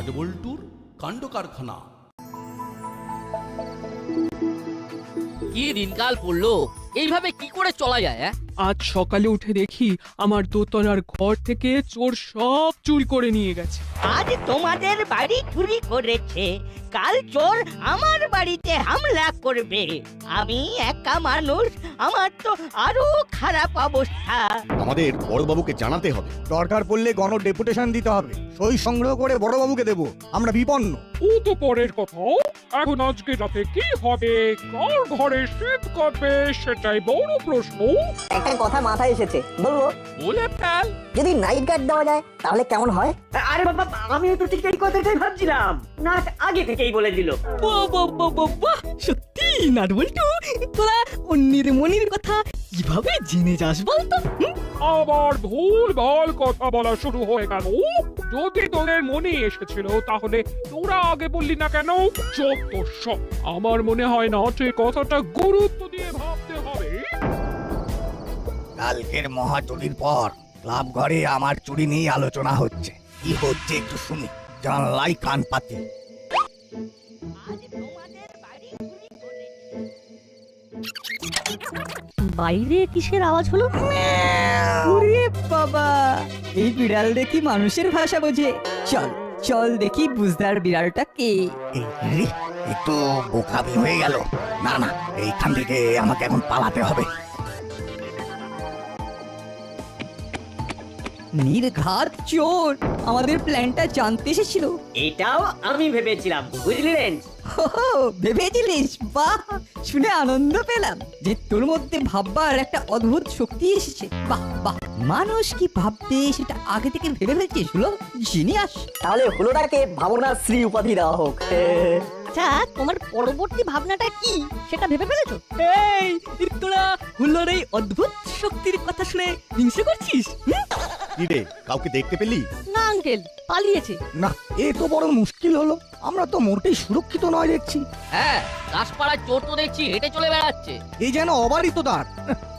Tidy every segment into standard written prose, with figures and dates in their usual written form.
নাটবল্টুর কাণ্ড কারখানা। কি দিনকাল পড়লো, এইভাবে কি করে চলা যায়? আজ সকালে উঠে দেখি আমার দোতলার ঘর থেকে চোর সব চুরি করে নিয়ে গেছে। আজ তোমাদের বাড়ি চুরি করেছে, কাল চোর আমার বাড়িতে হামলা করবে। আমি একা মানুষ, আমার তো আরো খারাপ অবস্থা। আমাদের বড়বাবুকে জানাতে হবে। দরকার পড়লে গণ ডেপুটেশন দিতে হবে। সই সংগ্রহ করে বড়বাবুকে দেব। আমরা বিপন্ন। ও তো পরের কথা, এখন আজকে রাতে কি হবে, কার ঘরে শীত কাটবে সেটাই বড় প্রশ্ন। একটা কথা মাথায় এসেছে, বলবো? বলে ফেল। যদি নাইট গার্ড দেওয়া যায় তাহলে কেমন হয়? আরে বাবা, আমি তো ঠিক এই কথাটাই ভাবছিলাম। না আগে থেকেই বলে দিল। সত্যি নাটবল্টু, তোরা অন্যের মনের কথা কিভাবে জেনে যাস বলতো? আবার ভুল ভাল কথা বলা শুরু হয়ে গেল। যদি তোদের মনে এসেছিল তাহলে তোরা আগে বললি না কেন? যত সব, আমার মনে হয় না যে কথাটা গুরুত্ব দিয়ে ভাবতে হবে। কালকের মহাচুরির পর ক্লাব ঘরে আমার চুরি নিয়ে আলোচনা হচ্ছে। কি হচ্ছে একটু শুনি, জানলাই কান পাতি। আজ তোমাদের বাড়ি চুরি করেছে। বাইরে কিসের আওয়াজ হলো? ওরে বাবা, এই বিড়াল দেখি মানুষের ভাষা বোঝে। চল চল দেখি বুঝদার বিড়ালটা কে। এই একটু বোকামি হয়ে গেল। না না, এইখান থেকে আমাকে এখন পালাতে হবে। নির্ঘাত চোর আমাদের প্ল্যানটা জানতে এসেছিল। এটাও আমি ভেবেছিলাম, বুঝলেন? ভেবেছিলিস? বাহ, শুনে আনন্দ পেলাম যে তোর মধ্যে ভাববার একটা অদ্ভুত শক্তি এসেছে। বাহ বাহ, মানুষ কি ভাববে সেটা আগে থেকে ভেবে ফেলছিস। হলো জিনিয়াস। তাহলে হলোটাকে ভাবনার শ্রী উপাধি দেওয়া হোক। আচ্ছা, তোমার পরবর্তী ভাবনাটা কি সেটা ভেবে ফেলেছো? এই তোরা হুলোর এই অদ্ভুত শক্তির কথা শুনে হিংসে করছিস? কি রে, কাউকে দেখতে পেলি? না আঙ্কেল, পালিয়েছে। না, এ তো বড় মুশকিল হলো। আমরা তো মোটেই সুরক্ষিত নয় দেখছি। হ্যাঁ, দাসপাড়ার চোর তো দেখছি হেঁটে চলে বেড়াচ্ছে। এই যেন অবারিত দ্বার।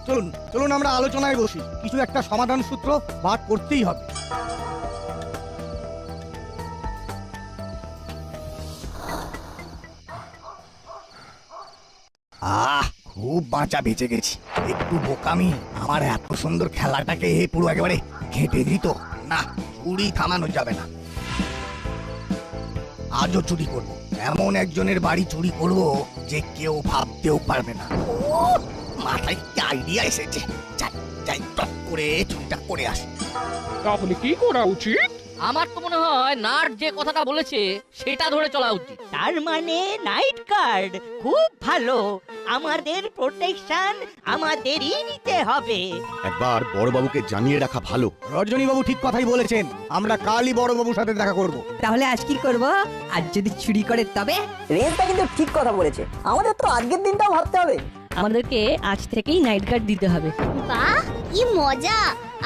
চলুন চলুন আমরা আলোচনায় বসি। কিছু একটা সমাধান সূত্র বার করতেই হবে। খুব বাঁচা বেঁচে গেছি। একটু বোকামি আমার এত সুন্দর খেলাটাকে পুরো একেবারে ঘেঁটে দিত। না, চুরি থামানো যাবে না। আজও চুরি করবো। এমন একজনের বাড়ি চুরি করবো যে কেউ ভাবতেও পারবে না। মাথায় কি আইডিয়া এসেছে। যাই যাই, টপ করে চুরিটা করে আসি। তাহলে কি করা উচিত? আমার তো মনে হয় নাট যে কথাটা বলেছে সেটা ধরে চলা উচিত। তার মানে নাইট গার্ড খুব ভালো। আমাদের প্রোটেকশন আমাদেরই নিতে হবে। একবার বড়বাবুকে জানিয়ে রাখা ভালো। রজনীবাবু ঠিক কথাই বলেছেন। আমরা কালই বড়বাবুর সাথে দেখা করব। তাহলে আজ কি করব? আজ যদি চুরি করে তবে? রেঞ্জটা কিন্তু ঠিক কথা বলেছে। আমাদের তো আজকের দিনটাও ভাবতে হবে। আমাদেরকে আজ থেকেই নাইট গার্ড দিতে হবে। বাহ, কি মজা!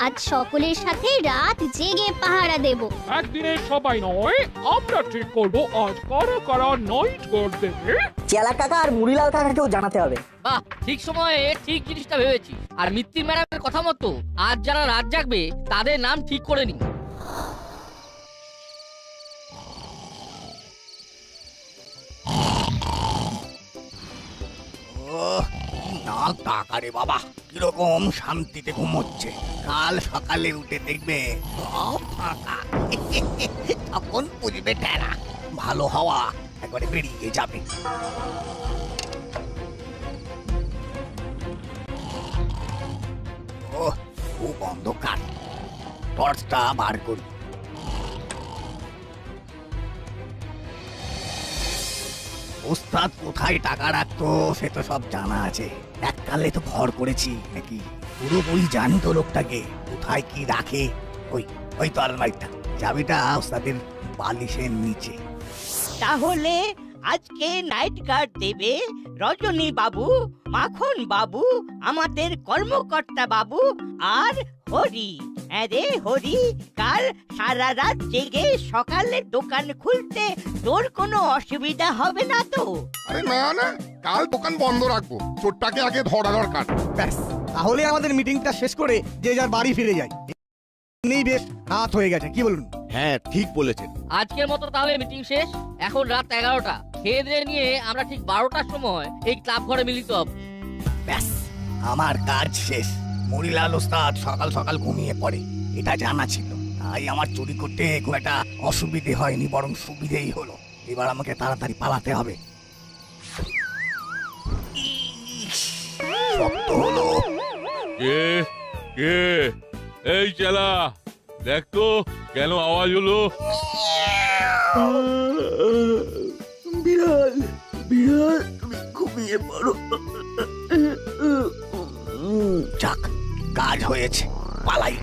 আজ সকলের সাথে রাত জেগে পাহারা দেব। একদিনে সবাই নয়, আমরা ঠিক করবো আজ কারা কারা নাইট গার্ড দেবে। চেলা কাকা আর মুড়িলাল কাকাকেও জানাতে হবে। বাহ, ঠিক সময়ে ঠিক জিনিসটা ভেবেছি। আর মিত্তি ম্যাডামের কথা মতো আজ যারা রাত জাগবে তাদের নাম ঠিক করে নি। না টাকা রে বাবা, কিরকম শান্তিতে ঘুমোচ্ছে। কাল সকালে উঠে দেখবে সব ফাঁকা। তখন বুঝবে টেরা, ভালো হাওয়া একবারে বেরিয়ে যাবে। ও খুব অন্ধকার। টর্চটা বার করি। ওস্তাদ কোথায় টাকা রাখতো সে তো সব জানা আছে। এককালে তো ভর করেছি নাকি। পুরোপুরি জানি তো লোকটাকে, কোথায় কি রাখে। ওই ওই তো আলমারিটা, চাবিটা ওস্তাদের বালিশের নিচে। তাহলে আজকে নাইট গার্ড দেবে রজনী বাবু, মাখন বাবু, আমাদের কর্মকর্তা বাবু আর হরি। আরে হরি, কাল সারা রাত জেগে সকালে দোকান খুলতে তোর কোনো অসুবিধা হবে না তো? আরে না না, কাল দোকান বন্ধ রাখবো। চোরটাকে আগে ধরা দরকার। ব্যাস, তাহলে আমাদের মিটিংটা শেষ করে যে যার বাড়ি ফিরে যাই। নেই, বেশ রাত হয়ে গেছে, কি বলুন? হ্যাঁ ঠিক বলেছেন। আজকের মতো তাহলে মিটিং শেষ। এখন রাত 11টা। খেয়ে দিয়ে নিয়ে আমরা ঠিক 12টার সময় এই ক্লাব ঘরে মিলিত হব। ব্যাস আমার কাজ শেষ। মরিলাল ওস্তাদ সকাল সকাল ঘুমিয়ে পড়ে, এটা জানা ছিল। তাই আমার চুরি করতে খুব একটা অসুবিধে হয়নি, বরং সুবিধেই হলো। এবার আমাকে তাড়াতাড়ি পালাতে হবে। শক্ত হলো। কে কে এই চেলা, দেখ তো কেন আওয়াজ হলো? বিড়াল বিড়াল, তুমি ঘুমিয়ে পড়ো। যাক, কাজ হয়েছে, পালাই।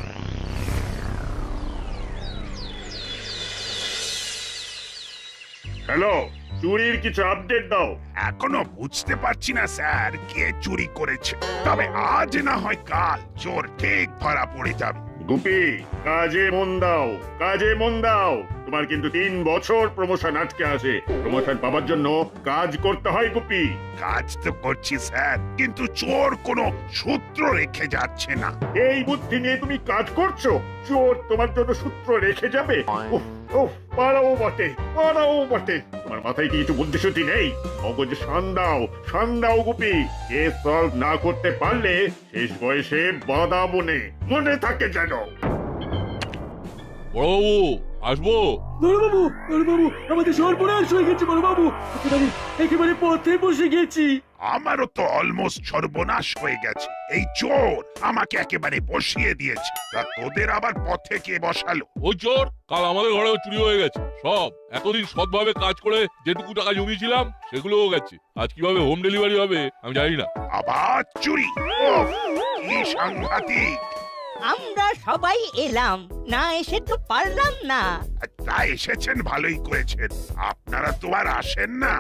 হ্যালো, চুরির কিছু আপডেট দাও। এখনো বুঝতে পারছি না স্যার কে চুরি করেছে, তবে আজ না হয় কাল চোর ঠিক ধরা পড়ে যাবে। গুপি, কাজে মন দাও, কাজে মন দাও। তোমার কিন্তু 3 বছর প্রমোশন আটকে আছে। প্রমোশন পাওয়ার জন্য কাজ করতে হয় গুপি। কাজ তো করছি স্যার, কিন্তু চোর কোনো সূত্র রেখে যাচ্ছে না। এই বুদ্ধি নিয়ে তুমি কাজ করছো? চোর তোমার জন্য সূত্র রেখে যাবে? উফ উফ, পারাও বটে, পারাও বটে। তোমার মাথায় কি কিছু বুদ্ধি শুদ্ধি নেই? মগজে শান দাও গুপি। কেস সলভ না করতে পারলে শেষ বয়সে বাধা মনে থাকে যেন। বড়বাবু আসবো? বড়বাবু, বড়বাবু, আমাদের সর্বনাশ হয়ে গেছে বড়বাবু। একেবারে পথে বসে গেছি। আমারও তো অলমোস্ট সর্বনাশ হয়ে গেছে। এই চোর আমাকে একেবারে বসিয়ে দিয়েছে। তা তোদের আবার পথে কে বসালো? ও চোর কাল আমাদের ঘরেও চুরি হয়ে গেছে সব। এতদিন সৎভাবে কাজ করে যেটুকু টাকা জমিয়েছিলাম সেগুলোও গেছে। আজ কিভাবে হোম ডেলিভারি হবে আমি জানি না। আবার চুরি? ওহ, কি সাংঘাতিক! আমরা সবাই এলাম, না এসে তো পারলাম না। তা এসেছেন ভালোই করেছেন। আপনারা তো আর আসেন না।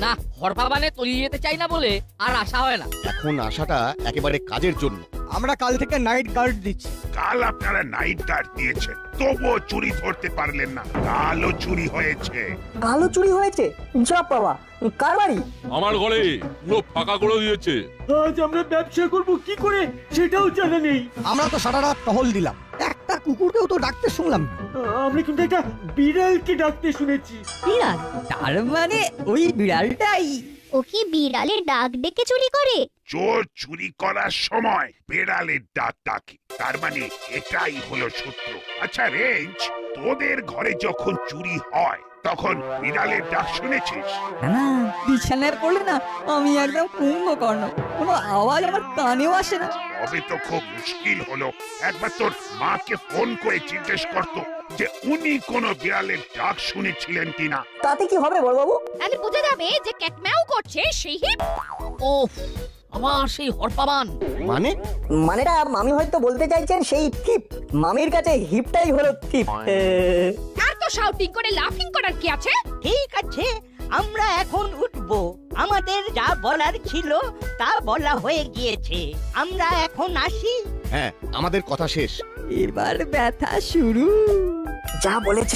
না, হরপাবানে তলিয়ে যেতে চাই না বলে আর আশা হয় না। এখন আসাটা একেবারে কাজের জন্য। আমরা কাল থেকে নাইট গার্ড দিচ্ছি। কাল আপনারা নাইট গার্ড দিয়েছেন, তবুও চুরি ধরতে পারলেন না। কালও চুরি হয়েছে। কালো চুরি হয়েছে? যা বাবা, কার বাড়ি? আমার ঘরে পুরো ফাঁকা করে দিয়েছে। আজ আমরা ব্যবসা করব কি করে সেটাও জানা নেই। আমরা তো সারা রাত টহল দিলাম, একটা কুকুরকেও তো ডাকতে শুনলাম। আমরা কিন্তু একটা বিড়ালকে ডাকতে শুনেছি। বিড়াল? তার মানে ওই বিড়ালটাই। ও কি বিড়ালের ডাক ডেকে চুরি করে? চোর চুরি করার সময় বেড়ালের ডাক ডাকে, তার মানে এটাই হলো সূত্র। আচ্ছা রেঞ্জ, তোদের ঘরে যখন চুরি হয় তখন বিড়ালের ডাক শুনেছিস? না, বিছানায় পড়লে না আমি একদম কুম্ভকর্ণ, কোনো আওয়াজ আমার কানেও আসে না। তবে তো খুব মুশকিল হলো। একবার তোর মাকে ফোন করে জিজ্ঞেস করতো যে উনি কোনো বিড়ালের ডাক শুনেছিলেন কিনা। তাতে কি হবে বড়বাবু? তাহলে বোঝা যাবে যে ক্যাটম্যাও করছে সেই হিপ। ওফ, আবার সেই হরপাবান। মানেটা মামি হয়তো বলতে চাইছেন সেই থিপ। মামির কাছে হিপটাই হলো থিপ। আর তো শাউটিং করে লাফিং করার কি আছে? ঠিক আছে, আমরা এখন উঠবো। আমাদের যা বলার ছিল তা বলা হয়ে গিয়েছে। আমরা এখন আসি। হ্যাঁ, আমাদের কথা শেষ। এবার ব্যথা শুরু। যা বলেছ।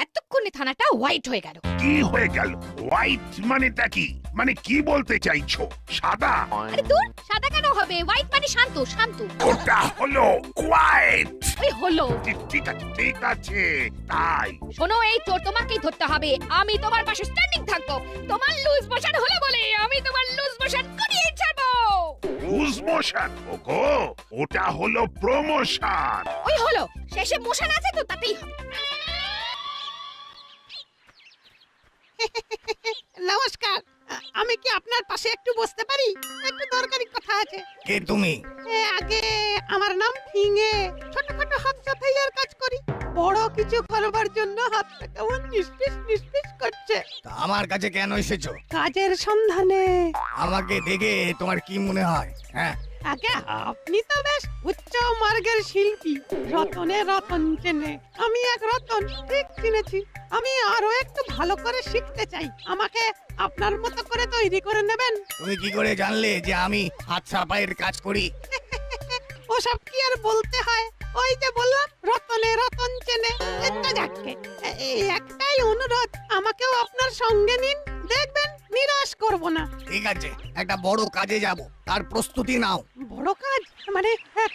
এতক্ষণে থানাটা হোয়াইট হয়ে গেল। কি হয়ে গেল? হোয়াইট মানেটা কি? মানে কি বলতে চাইছো? সাদা? আরে দূর, সাদা কেন হবে? হোয়াইট মানে শান্ত, শান্ত। ওটা হলো কোয়াইট। ওই হলো। ঠিক আছে তাই। শোনো, এই চোর তোমাকেই ধরতে হবে। আমি তোমার পাশে স্ট্যান্ডিং থাকবো। তোমার লুজ মোশন হলো বলে আমি তোমার লুজ মোশন করিয়ে ছাড়বো। Loose motion? ওগো, ওটা হলো প্রমোশন। ওই হলো, শেষে মোশন আছে তো তাতেই হবে। নমস্কার, আমি কি আপনার পাশে একটু বসতে পারি? একটু দরকারি কথা আছে। কে তুমি? আগে আমার নাম ফিঙে। ছোটখাটো হাত সাফাইয়ার কাজ করি। বড় কিছু করবার জন্য হাতটা কেমন নিষ্পিস করছে। তা আমার কাছে কেন এসেছো? কাজের সন্ধানে। আমাকে দেখে তোমার কি মনে হয়? হ্যাঁ, আগে আপনি তো বেশ উচ্চ মার্গের শিল্পী। রতনে রতন চেনে, আমি এক রতন ঠিক চিনেছি। আমি আরো একটু ভালো করে শিখতে চাই। আমাকে আপনার মতো করে তৈরি করে নেবেন। তুমি কি করে জানলে যে আমি হাত সাফাইয়ের কাজ করি? ওসব কি আর বলতে হয়? ওই যে বললাম, রতনে রতন চেনে। যাকে এই একটাই অনুরোধ, আমাকেও আপনার সঙ্গে নিন। দেখবেন নিরাশ করব না। ঠিক আছে, একটা বড় কাজে যাব, তার প্রস্তুতি নাও। বড় কাজ মানে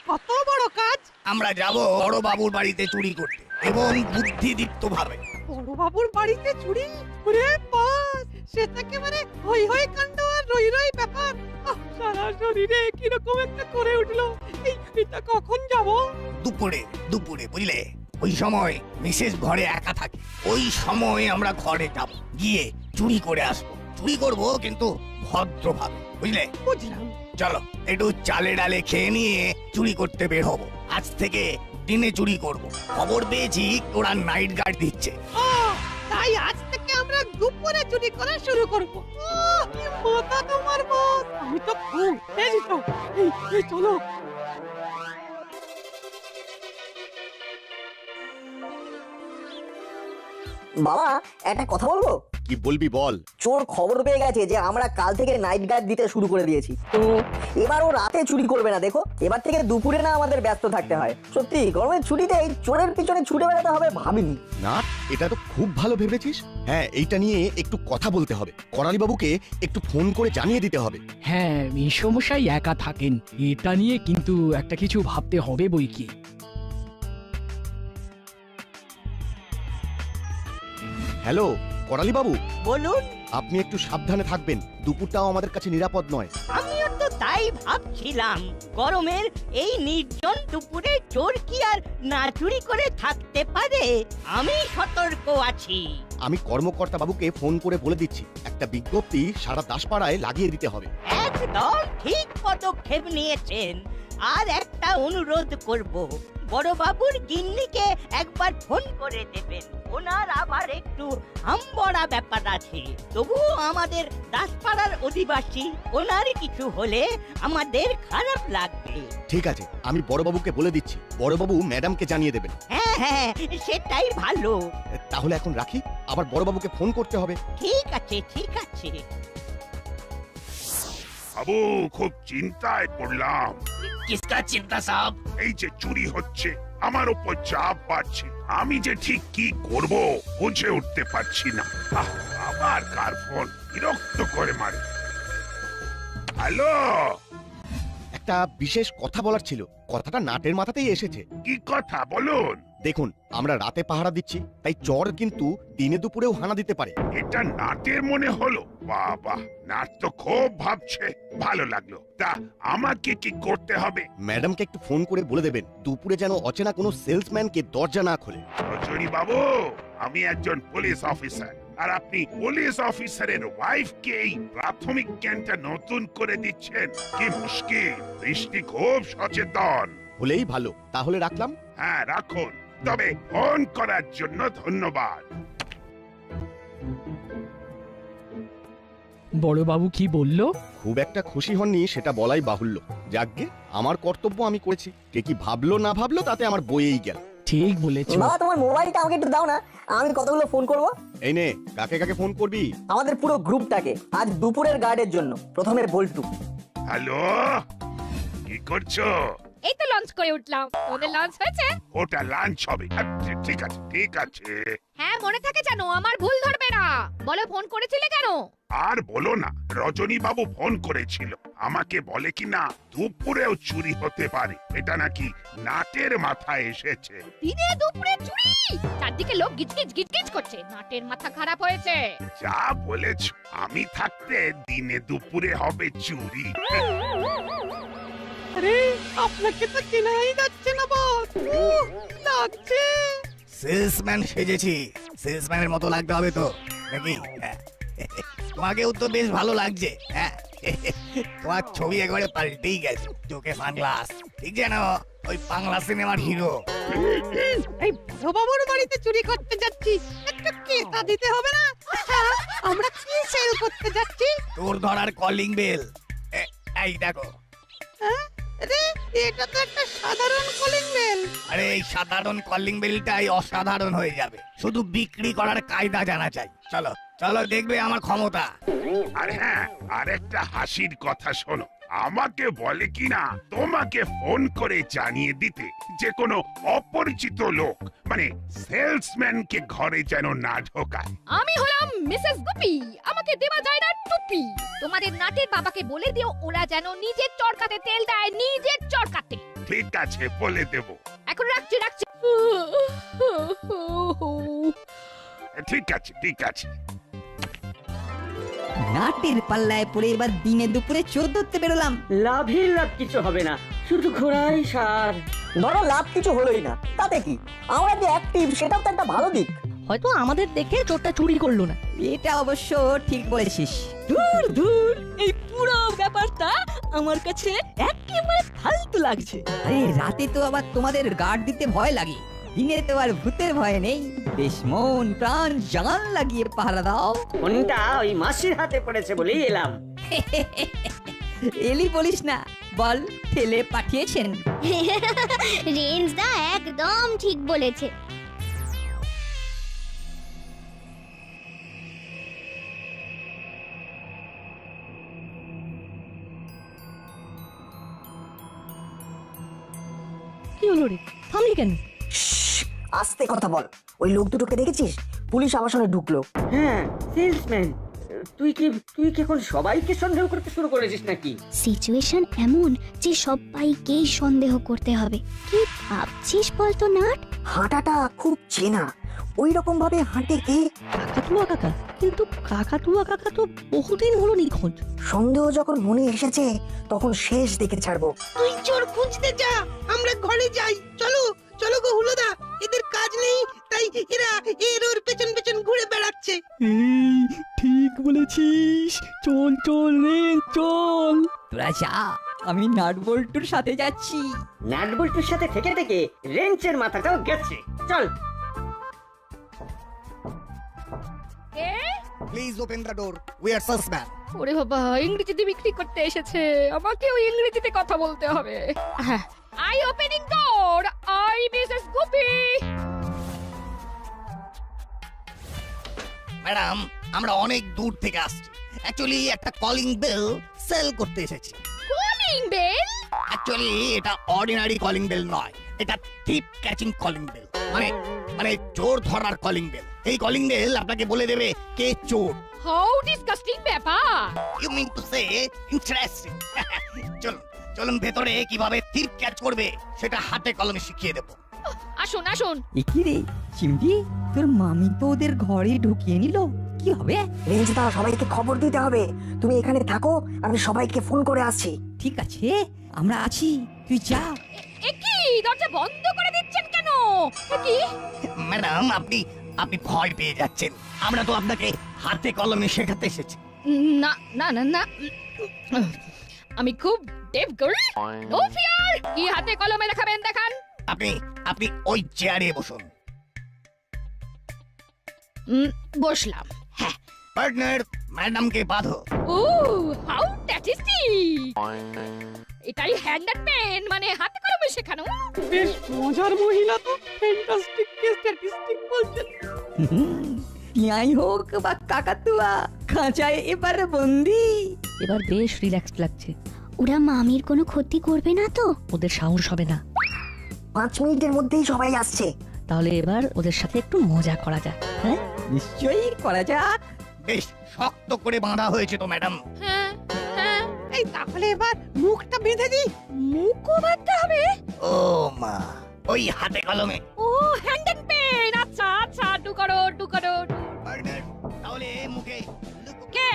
কত বড় কাজ? আমরা যাব বড় বাবুর বাড়িতে চুরি করতে এবং বুদ্ধিদীপ্ত ভাবে। বড় বাবুর বাড়িতে চুরি? ওরে বাস, সেটা একেবারে হই হই কাণ্ড আর রই রই ব্যাপার। সারা শরীরে কিরকম একটা করে উঠলো। এটা কখন যাব? দুপুরে, দুপুরে বুঝলে, ওই সময় মিসেস ঘরে একা থাকে। ওই সময় আমরা ঘরে যাব, গিয়ে চুরি করে আসবো। চুরি করব কিন্তু ভদ্রভাবে, বুঝলে? বুঝলাম। চলো একটু চালে ডালে খেয়ে নিয়ে চুরি করতে বের হবো। আজ থেকে দিনে চুরি করব। খবর পেয়েছি ওরা নাইট গার্ড দিচ্ছে। তাই আজ থেকে আমরা দুপুরে চুরি করা শুরু করব। কি মাথা তোমার বস! আমি তো খুব এই তো, এই চলো। বাবা, একটা কথা বলবো? কি বলবি বল। চোর খবর পেয়ে গেছে যে আমরা কাল থেকে নাইট গার্ড দিতে শুরু করে দিয়েছি। তো এবার ও রাতে চুরি করবে না, দেখো। এবার থেকে দুপুরে না আমাদের ব্যস্ত থাকতে হয়। সত্যি গরমের ছুটিতে এই চোরের পিছনে ছুটে বেড়াতে হবে ভাবিনি। না, এটা তো খুব ভালো ভেবেছিস। হ্যাঁ, এইটা নিয়ে একটু কথা বলতে হবে। করালি বাবুকে একটু ফোন করে জানিয়ে দিতে হবে। হ্যাঁ, এই সমস্যায় একা থাকেন, এটা নিয়ে কিন্তু একটা কিছু ভাবতে হবে বই কি। হ্যালো করালি বাবু, বলুন। আপনি একটু সাবধানে থাকবেন, দুপুরটাও আমাদের কাছে নিরাপদ নয়। আমিও তো তাই ভাবছিলাম, গরমের এই নির্জন দুপুরে চোর কি আর না চুরি করে থাকতে পারে? আমি সতর্ক আছি। আমি কর্মকর্তা বাবুকে ফোন করে বলে দিচ্ছি, একটা বিজ্ঞপ্তি সারা দাসপাড়ায় লাগিয়ে দিতে হবে। একদম ঠিক পদক্ষেপ নিয়েছেন। আর একটা অনুরোধ করব, বড়বাবুর গিন্নিকে একবার ফোন করে দেবেন। ওনার আবার একটু হামবড়া ব্যাপার আছে। তবুও আমাদের দাসপাড়ার অধিবাসী, ওনার কিছু হলে আমাদের খারাপ লাগবে। ঠিক আছে, আমি বড়বাবুকে বলে দিচ্ছি, বড়বাবু ম্যাডামকে জানিয়ে দেবেন। হ্যাঁ হ্যাঁ, সেটাই ভালো। তাহলে এখন রাখি, আবার বড়বাবুকে ফোন করতে হবে। ঠিক আছে, ঠিক আছে। বাবু, খুব চিন্তায় পড়লাম। কিসকা চিন্তা সাহেব? এই যে চুরি হচ্ছে, আমার উপর চাপ বাড়ছে। আমি যে ঠিক কি করব বুঝে উঠতে পারছি না। আবার কার ফোন বিরক্ত করে মারে। হ্যালো, একটা বিশেষ কথা বলার ছিল, কথাটা নাটের মাথাতেই এসেছে। কি কথা বলুন? দেখুন, আমরা রাতে পাহারা দিচ্ছি, তাই চোর কিন্তু দিনে দুপুরেও হানা দিতে পারে। এটা নাটের মনে হলো? বাবা, নাট তো খুব ভাবছে। ভালো লাগলো। তা আমাকে কি করতে হবে? ম্যাডামকে একটু ফোন করে বলে দেবেন, দুপুরে যেন অচেনা কোনো সেলসম্যানকে দরজা না খোলে। রজনী বাবু, আমি একজন পুলিশ অফিসার, আর আপনি পুলিশ অফিসারের ওয়াইফকে এই প্রাথমিক জ্ঞানটা নতুন করে দিচ্ছেন। কি মুশকিল। দৃষ্টি খুব সচেতন। হলেই ভালো, তাহলে রাখলাম। হ্যাঁ, রাখুন। তবে ফোন করার জন্য ধন্যবাদ। বড়বাবু কি বললো? খুব একটা খুশি হননি সেটা বলাই বাহুল্য। যাকগে, আমার কর্তব্য আমি করেছি। কে কি ভাবলো না ভাবলো তাতে আমার বইয়েই গেল। ঠিক বলেছো। বাবা, তোমার মোবাইলটা আমাকে একটু দাও না, আমি কতগুলো ফোন করব। এই নে, কাকে কাকে ফোন করবি? আমাদের পুরো গ্রুপটাকে, আজ দুপুরের গার্ডের জন্য। প্রথমে বল্টু। হ্যালো, কি করছো? এই তো লঞ্চ করে উঠলাম। ওদের লঞ্চ হয়েছে? ওটা লাঞ্চ হবে। আচ্ছা, ঠিক আছে, ঠিক আছে। হ্যাঁ, মনে থাকে জানো, আমার ভুল ধরবে না। বলো, ফোন করেছিলে কেন? আর বলো না, রজনী বাবু ফোন করেছিল। আমাকে বলে কি না দুপুরেও চুরি হতে পারে। এটা নাকি নাটের মাথায় এসেছে। দিনে দুপুরে চুরি? চারদিকে লোক গিজগিজ গিজগিজ করছে। নাটের মাথা খারাপ হয়েছে। যা বলেছ, আমি থাকতে দিনে দুপুরে হবে চুরি। আরে, আপনাকে তো চেনাই যাচ্ছে না বস। লাগছে সেলসম্যান সেজেছি, সেলসম্যানের মতো লাগতে হবে তো নাকি? তোমাকেও তো বেশ ভালো লাগছে। হ্যাঁ, তোমার ছবি একবারে পাল্টেই গেছে। চোখে সানগ্লাস, ঠিক যেন ওই বাংলা সিনেমার হিরো। এই বড়বাবুর বাড়িতে চুরি করতে যাচ্ছি, একটু কেতা দিতে হবে না? আমরা কি সেল করতে যাচ্ছি? তোর ধরার কলিং বেল। এই দেখো। আরে, এটা তো একটা সাধারণ কলিং বেল। আরে, এই সাধারণ কলিং বেলটাই অসাধারণ হয়ে যাবে। শুধু বিক্রি করার কায়দা জানা চাই। চলো চলো, দেখবে আমার ক্ষমতা। আর হ্যাঁ, আর একটা হাসির কথা শোনো। আমাকে বলে কিনা তোমাকে ফোন করে জানিয়ে দিতে যে কোনো অপরিচিত লোক মানে সেলসম্যানকে ঘরে যেন না ঢোকায়। আমি হলাম মিসেস গুপি, আমাকে দেওয়া যায় না টুপি। তোমাদের নাটের বাবাকে বলে দিও ওরা যেন নিজের চরকাতে তেল দেয়, নিজের চরকাতে। ঠিক আছে, বলে দেব। এখন রাখছি রাখছি। ঠিক আছে ঠিক আছে। নাটের পাল্লায় পড়ে এবার দিনে দুপুরে চোর ধরতে বেরোলাম। লাভের লাভ কিছু হবে না, শুধু ঘোড়াই সার। ধরো লাভ কিছু হলোই না, তাতে কি? আমরা যে অ্যাক্টিভ সেটাও তো একটা ভালো দিক। হয়তো আমাদের দেখে চোরটা চুরি করলো না। এটা অবশ্য ঠিক বলেছিস। দূর দূর, এই পুরো ব্যাপারটা আমার কাছে একেবারে ফালতু লাগছে। আরে রাতে তো আবার তোমাদের গার্ড দিতে ভয় লাগে, দিনে তো আর ভূতের ভয় নেই। বেশ মন প্রাণ জান লাগিয়ে পাহারা দাও। ফোনটা ওই মাসির হাতে পড়েছে বলেই এলাম। এলি বলিস না, বল ঠেলে পাঠিয়েছেন। রেঞ্জদা একদম ঠিক বলেছে। কি হলো রে, থামলি কেন? আস্তে কথা বল। ওই লোক দুটোকে দেখেছিস? পুলিশ আবাসনে ঢুকলো। হ্যাঁ, সেলসম্যান। তুই কি এখন সবাইকে সন্দেহ করতে শুরু করেছিস নাকি? সিচুয়েশন এমন যে সবাইকেই সন্দেহ করতে হবে। কি ভাবছিস বলতো নাট? হাঁটাটা খুব চেনা, ওই রকম ভাবে হাঁটে কে? কাকাতুয়া কাকা। কিন্তু কাকাতুয়া কাকা তো বহুদিন হলো নিখোঁজ। সন্দেহ যখন মনে এসেছে তখন শেষ দেখে ছাড়বো। তুই চোর খুঁজতে যা, আমরা ঘরে যাই। চলো চলো গো হুলোদা, এদের কাজ নেই তাই এরা ওর পেছন পেছন ঘুরে বেড়াচ্ছে। এই ঠিক বলেছিস, চল চল রে চল। তোরা যা, আমি নাট বল্টুর সাথে যাচ্ছি। নাট বল্টুর সাথে থেকে থেকে রেঞ্চের মাথাটাও গেছে। চল। Please open the door, we are Sussman. ওরে বাবা, ইংরেজিতে বিক্রি করতে এসেছে, আমাকে ওই ইংরেজিতে কথা বলতে হবে। I opening door, I Mrs Gupi. Madam, আমরা অনেক দূর থেকে আসছি। অ্যাকচুয়ালি একটা কলিং বেল সেল করতে এসেছি। Calling bell? অ্যাকচুয়ালি এটা অর্ডিনারি কলিং বেল নয়, এটা টিপ ক্যাচিং কলিং বেল। মানে চোর ধরার কলিং বেল। এই কলিং বেল আপনাকে বলে দেবে কে চোর। হাউ ডিসকাস্টিং ব্যাপার। You mean to say interesting. চলুন চলুন ভেতরে কিভাবে টিপ ক্যাচ করবে সেটা হাতে কলমে শিখিয়ে দেব। আসুন আসুন। কি রে চিমটি, তোর মামি তো ওদের ঘরে ঢুকিয়ে নিল, কি হবে? রেঞ্জদা, সবাইকে খবর দিতে হবে। তুমি এখানে থাকো, আমি সবাইকে ফোন করে আসছি। ঠিক আছে, আমরা আছি, তুই যা। কি দরজা বন্ধ করে দিচ্ছেন কেন? কি ম্যাডাম, আপনি ভয় পেয়ে যাচ্ছেন। আমরা তো আপনাকে হাতে কলমে শেখাতে এসেছি। না না না না, আমি খুব ডেভ গার্ল, নো ফিয়ার। কি হাতে কলমে দেখাবেন দেখান। আপনি ওই চেয়ারে বসুন। বসলাম। হ্যাঁ। পার্টনার, ম্যাডামকে বাঁধো। ও হাউ ট্যাটিস্টি। এটাই হ্যান্ড অ্যান্ড পেন, মানে হাতে কলমে শেখানো। বেশ মজার মহিলা তো, ফ্যান্টাস্টিক স্ট্যাটিস্টিক বলছেন। টিয়াই হোক বা কাকাতুয়া, খাঁচায় এবার বন্দি। এবার বেশ রিল্যাক্স লাগছে। ওরা মামির কোনো ক্ষতি করবে না তো? ওদের সাহস হবে না। 5 মিনিটের মধ্যেই সবাই আসছে। তাহলে এবার ওদের সাথে একটু মজা করা যাক। হ্যাঁ, নিশ্চয়ই করা যাক। বেশ শক্ত করে বাঁধা হয়েছে তো ম্যাডাম। হ্যাঁ হ্যাঁ। এই তাহলে এবার মুখটা বেঁধে দিই। মুখও বাঁধতে হবে? ও মা, ওই হাতে কলমে। ও হ্যান্ড অ্যান্ড পেন। আচ্ছা আচ্ছা, ডু করো। পার্টনার, তাহলে মুখে কে?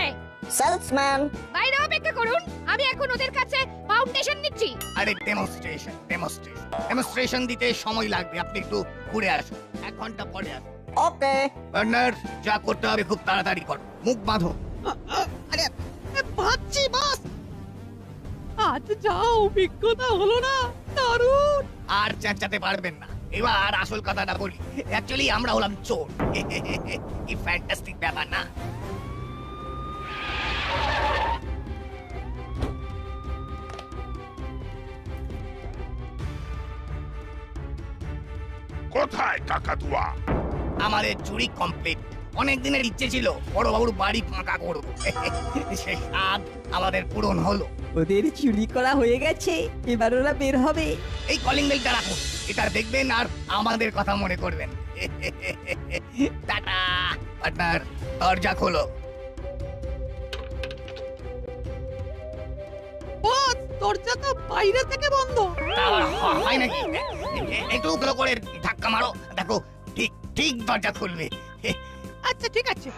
সেলসম্যান। বাইরে অপেক্ষা করুন, আমি এখন ওদের কাছে ফাউন্ডেশন নিচ্ছি। আরে ডেমনস্ট্রেশন দিতে সময় লাগবে। আপনি একটু ঘুরে আসুন, 1 ঘন্টা পরে আসুন। ওকে পার্টনার, যা করতে হবে খুব তাড়াতাড়ি করো। মুখ বাঁধো। আরে বাঁধছি বস। আজ যা অভিজ্ঞতা হলো না, দারুণ। আর চেঁচাতে পারবেন না। এবার আসল কথাটা বলি। অ্যাকচুয়ালি আমরা হলাম চোর। কি ফ্যান্টাস্টিক ব্যাপার না? কোথায় কাকাতুয়া? আমাদের চুরি কমপ্লিট। অনেক দিনের ইচ্ছে ছিল বড় বাবুর বাড়ি ফাঁকা করবো। সে স্বাদ আমাদের পূরণ হলো। ওদের চুরি করা হয়ে গেছে, এবার ওরা বের হবে। এই কলিং বেলটা রাখুন, এটা দেখবেন আর আমাদের কথা মনে করবেন। টাটা পার্টনার, দরজা খোলো। বস, দরজা তো বাইরে থেকে বন্ধ। হয় নাকি? একটু উপরে করে ধাক্কা মারো, দেখো ঠিক ঠিক দরজা খুলবে। আচ্ছা ঠিক আছে।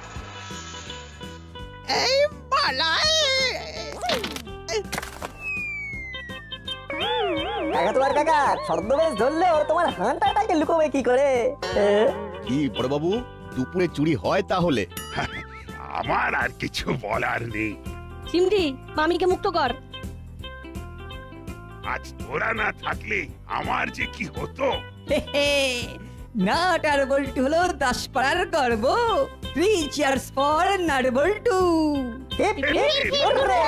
এই পালাই। কাকা তোমার কাকা ছদ্মবেশ ধরলেও তোমার হাঁটাটাকে লুকোবে কি করে? কি বড়বাবু, দুপুরে চুরি হয় তাহলে? আমার আর কিছু বলার নেই। চিমটি, মামিকে মুক্ত কর। আজ তোরা না থাকলে আমার যে কি হতো। নাট আর বল্টু হলো 10 পাড়ার গর্ব। 3 cheers for নাট বল্টু। Hip hip hurray!